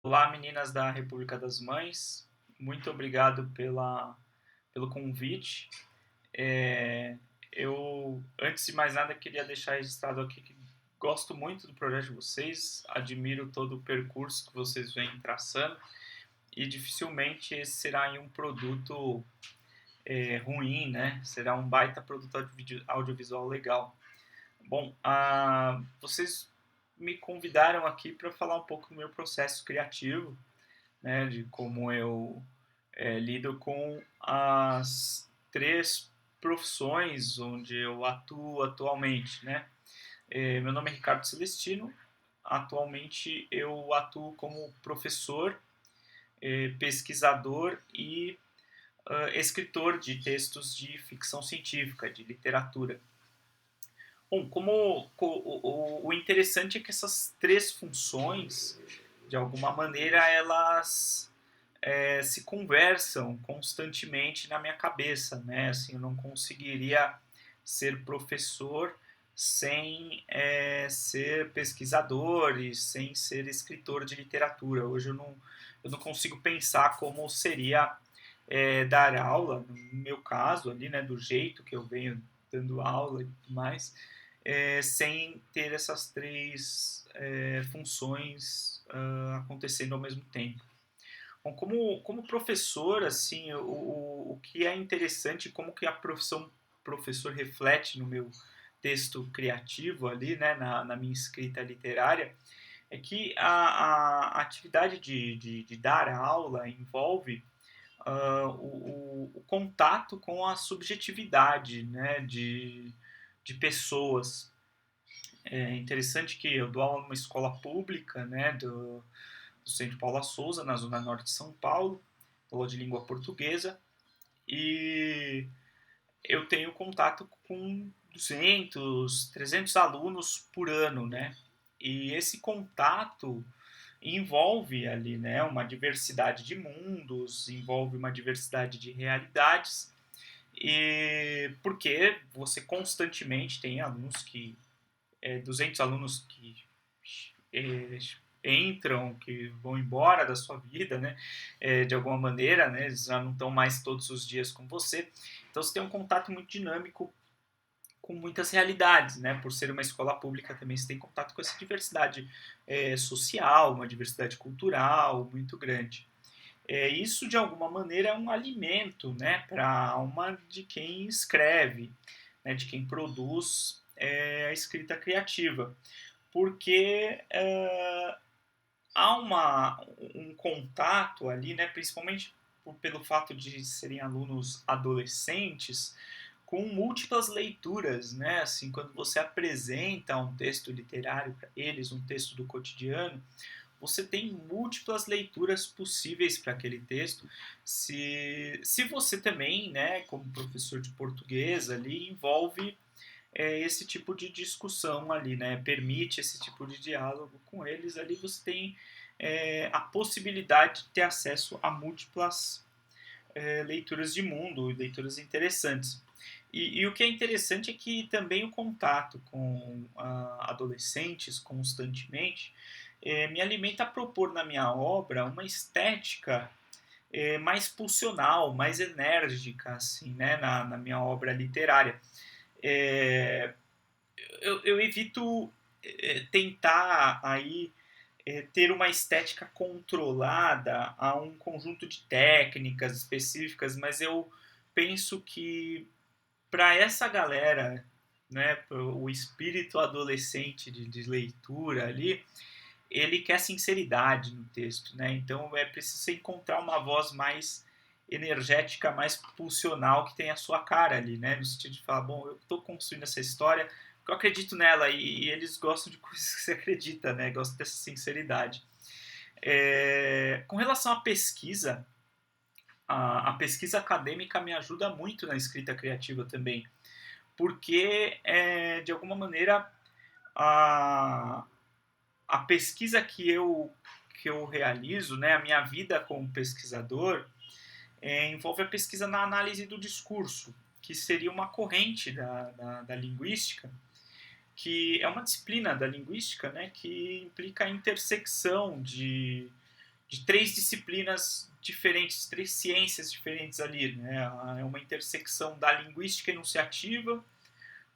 Olá, meninas da República das Mães. Muito obrigado pelo convite. É, eu, antes de mais nada, queria deixar registrado aqui que gosto muito do projeto de vocês, admiro todo o percurso que vocês vêm traçando e dificilmente esse será aí um produto ruim, né? Será um baita produto audiovisual legal. Bom, vocês me convidaram aqui para falar um pouco do meu processo criativo, né, de como eu lido com as três profissões onde eu atuo atualmente, né? Meu nome é Ricardo Celestino. Atualmente eu atuo como professor, pesquisador e escritor de textos de ficção científica, de literatura. Bom, o interessante é que essas três funções, de alguma maneira, elas se conversam constantemente na minha cabeça, né? Assim, eu não conseguiria ser professor sem ser pesquisador e sem ser escritor de literatura. Hoje eu não consigo pensar como seria dar aula, no meu caso ali, né, do jeito que eu venho dando aula e tudo mais, sem ter essas três funções acontecendo ao mesmo tempo. Bom, como professor, assim, o que é interessante, como que a profissão professor reflete no meu texto criativo ali, né, na minha escrita literária, é que a atividade de dar aula envolve o contato com a subjetividade, né, de pessoas. É interessante que eu dou aula numa escola pública, né, do Centro Paula Souza, na zona norte de São Paulo, aula de língua portuguesa, e eu tenho contato com 200, 300 alunos por ano, né? E esse contato envolve ali, né, uma diversidade de mundos, envolve uma diversidade de realidades, e porque você constantemente tem alunos que 200 alunos que é, entram, que vão embora da sua vida, né? De alguma maneira, né? Eles já não estão mais todos os dias com você. Então você tem um contato muito dinâmico com muitas realidades, né? Por ser uma escola pública também você tem contato com essa diversidade social, uma diversidade cultural muito grande. Isso de alguma maneira é um alimento, né, para a alma de quem escreve, né, de quem produz a escrita criativa, porque há um contato ali, né, principalmente pelo fato de serem alunos adolescentes, com múltiplas leituras, né? Assim, quando você apresenta um texto literário para eles, um texto do cotidiano, você tem múltiplas leituras possíveis para aquele texto. Se você também, né, como professor de português ali, envolve esse tipo de discussão ali, né? Permite esse tipo de diálogo com eles ali, você tem a possibilidade de ter acesso a múltiplas leituras de mundo, leituras interessantes. E o que é interessante é que também o contato com adolescentes constantemente me alimenta a propor na minha obra uma estética mais pulsional, mais enérgica, assim, né, na minha obra literária. É, eu evito tentar aí ter uma estética controlada a um conjunto de técnicas específicas, mas eu penso que para essa galera, né, o espírito adolescente de leitura ali, ele quer sinceridade no texto, né? Então é preciso você encontrar uma voz mais energética, mais pulsional, que tem a sua cara ali, né? No sentido de falar, bom, eu estou construindo essa história porque eu acredito nela e eles gostam de coisas que você acredita, né? Gostam dessa sinceridade. Com relação à pesquisa, a pesquisa acadêmica me ajuda muito na escrita criativa também, porque de alguma maneira a, a pesquisa que eu realizo, né, a minha vida como pesquisador, envolve a pesquisa na análise do discurso, que seria uma corrente da linguística, que é uma disciplina da linguística, né, que implica a intersecção de de três disciplinas diferentes, três ciências diferentes ali, né? É uma intersecção da linguística enunciativa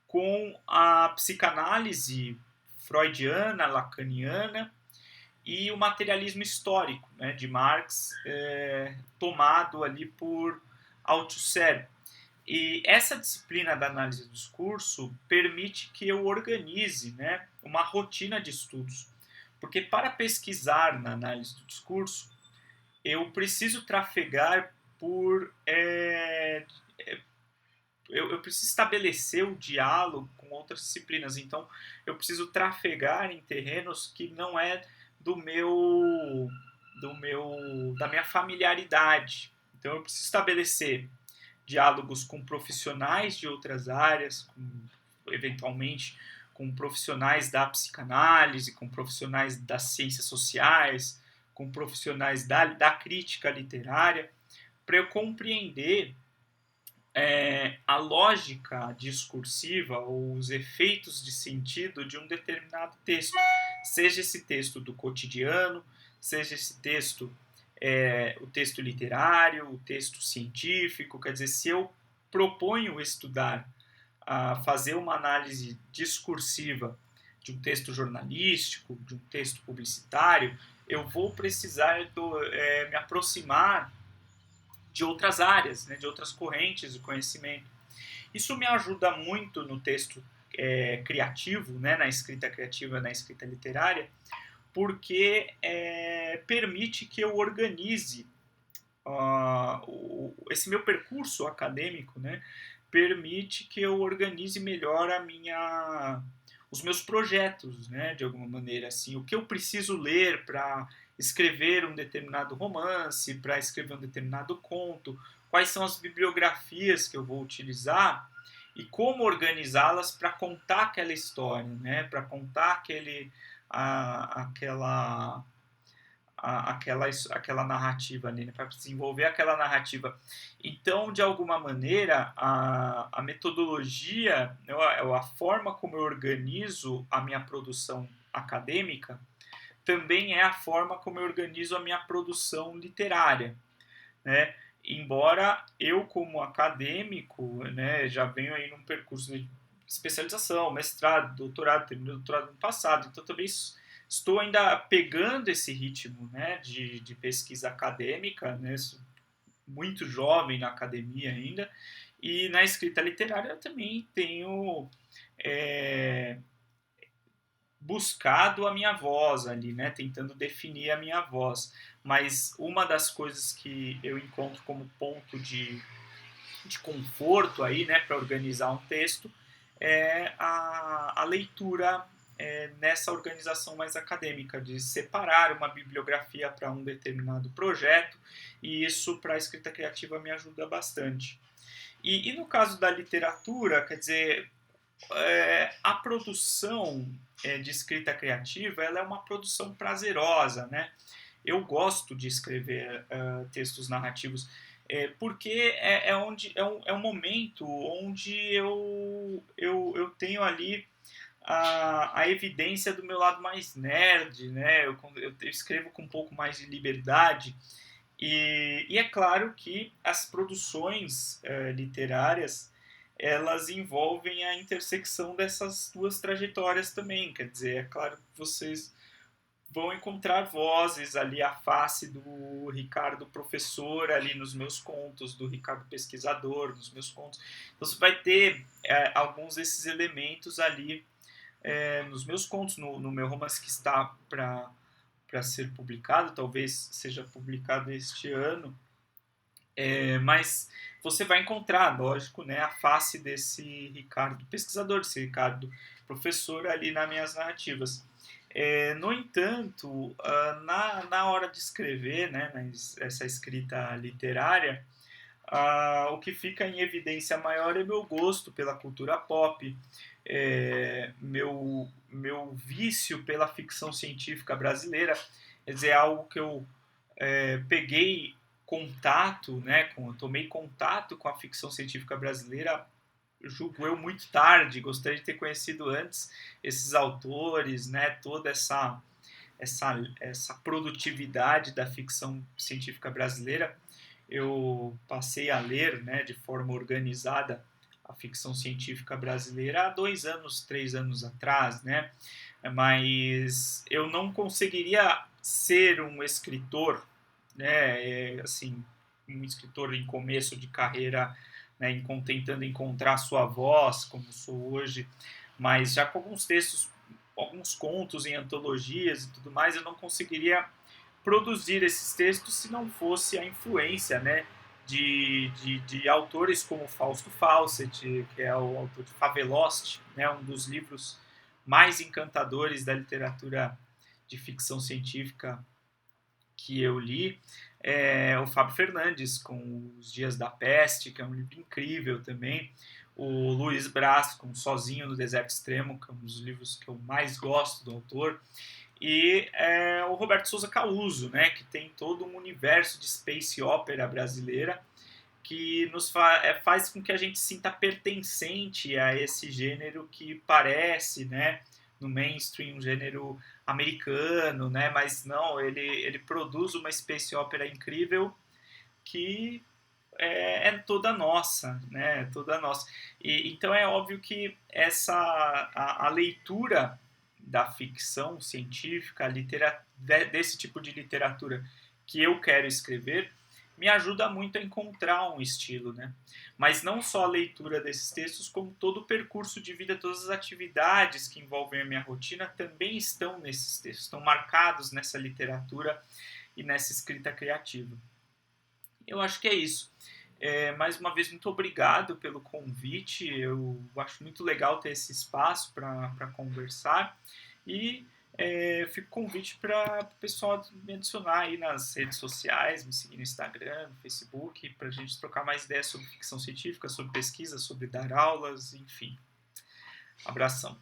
com a psicanálise freudiana, lacaniana e o materialismo histórico, né, de Marx, tomado ali por Althusser. E essa disciplina da análise do discurso permite que eu organize, né, uma rotina de estudos. Porque para pesquisar na análise do discurso, eu preciso trafegar por... eu preciso estabelecer o diálogo com outras disciplinas. Então, eu preciso trafegar em terrenos que não é da minha familiaridade. Então, eu preciso estabelecer diálogos com profissionais de outras áreas, eventualmente com profissionais da psicanálise, com profissionais das ciências sociais, com profissionais da crítica literária, para eu compreender a lógica discursiva ou os efeitos de sentido de um determinado texto, seja esse texto do cotidiano, seja esse texto o texto literário, o texto científico. Quer dizer, se eu proponho estudar, fazer uma análise discursiva de um texto jornalístico, de um texto publicitário, eu vou precisar me aproximar de outras áreas, né, de outras correntes de conhecimento. Isso me ajuda muito no texto criativo, né, na escrita criativa, na escrita literária, porque permite que eu organize esse meu percurso acadêmico, né, permite que eu organize melhor os meus projetos, né, de alguma maneira, assim, o que eu preciso ler para escrever um determinado romance, para escrever um determinado conto, quais são as bibliografias que eu vou utilizar e como organizá-las para contar aquela história, né, para contar aquela narrativa ali, né, para desenvolver aquela narrativa. Então, de alguma maneira, a metodologia, a forma como eu organizo a minha produção acadêmica, também é a forma como eu organizo a minha produção literária, né? Embora eu, como acadêmico, né, já venho aí num percurso de especialização, mestrado, doutorado, terminei o doutorado no passado, então também estou ainda pegando esse ritmo, né, de pesquisa acadêmica, né, muito jovem na academia ainda, e na escrita literária eu também tenho buscado a minha voz ali, né, tentando definir a minha voz. Mas uma das coisas que eu encontro como ponto de conforto aí, né, para organizar um texto é a leitura nessa organização mais acadêmica, de separar uma bibliografia para um determinado projeto, e isso para a escrita criativa me ajuda bastante. E no caso da literatura, quer dizer, a produção de escrita criativa, ela é uma produção prazerosa, né? Eu gosto de escrever textos narrativos porque é um momento onde eu tenho ali a evidência do meu lado mais nerd, né? Eu escrevo com um pouco mais de liberdade e é claro que as produções literárias elas envolvem a intersecção dessas duas trajetórias também. Quer dizer, é claro que vocês vão encontrar vozes ali, a face do Ricardo professor ali nos meus contos, do Ricardo pesquisador nos meus contos. Então você vai ter alguns desses elementos ali nos meus contos, no meu romance que está para ser publicado, talvez seja publicado este ano, mas você vai encontrar, lógico, né, a face desse Ricardo pesquisador, desse Ricardo professor ali nas minhas narrativas. No entanto, na hora de escrever, né, essa escrita literária, o que fica em evidência maior é meu gosto pela cultura pop, meu vício pela ficção científica brasileira. Quer dizer, algo que eu peguei contato, né, tomei contato com a ficção científica brasileira, julgo eu, muito tarde. Gostaria de ter conhecido antes esses autores, né, toda essa produtividade da ficção científica brasileira, eu passei a ler, né, de forma organizada a ficção científica brasileira há 2 anos, 3 anos atrás, né? Mas eu não conseguiria ser um escritor, né, assim, um escritor em começo de carreira, né, tentando encontrar sua voz, como sou hoje, mas já com alguns textos, alguns contos em antologias e tudo mais, eu não conseguiria produzir esses textos se não fosse a influência, né, de autores como Fausto Fawcett, que é o autor de Favelost, né, um dos livros mais encantadores da literatura de ficção científica que eu li, o Fábio Fernandes, com Os Dias da Peste, que é um livro incrível também, o Luiz Braz, com Sozinho no Deserto Extremo, que é um dos livros que eu mais gosto do autor, e o Roberto Souza Causo, né, que tem todo um universo de space opera brasileira que faz com que a gente sinta pertencente a esse gênero que parece, né, no mainstream, um gênero americano, né, mas não, ele produz uma space opera incrível que é toda nossa, né, toda nossa. Então é óbvio que a leitura da ficção científica, desse tipo de literatura que eu quero escrever, me ajuda muito a encontrar um estilo, né? Mas não só a leitura desses textos, como todo o percurso de vida, todas as atividades que envolvem a minha rotina também estão nesses textos, estão marcados nessa literatura e nessa escrita criativa. Eu acho que é isso. Mais uma vez, muito obrigado pelo convite. Eu acho muito legal ter esse espaço para conversar. E fico convite para o pessoal me adicionar aí nas redes sociais, me seguir no Instagram, no Facebook, para a gente trocar mais ideias sobre ficção científica, sobre pesquisa, sobre dar aulas, enfim. Abração.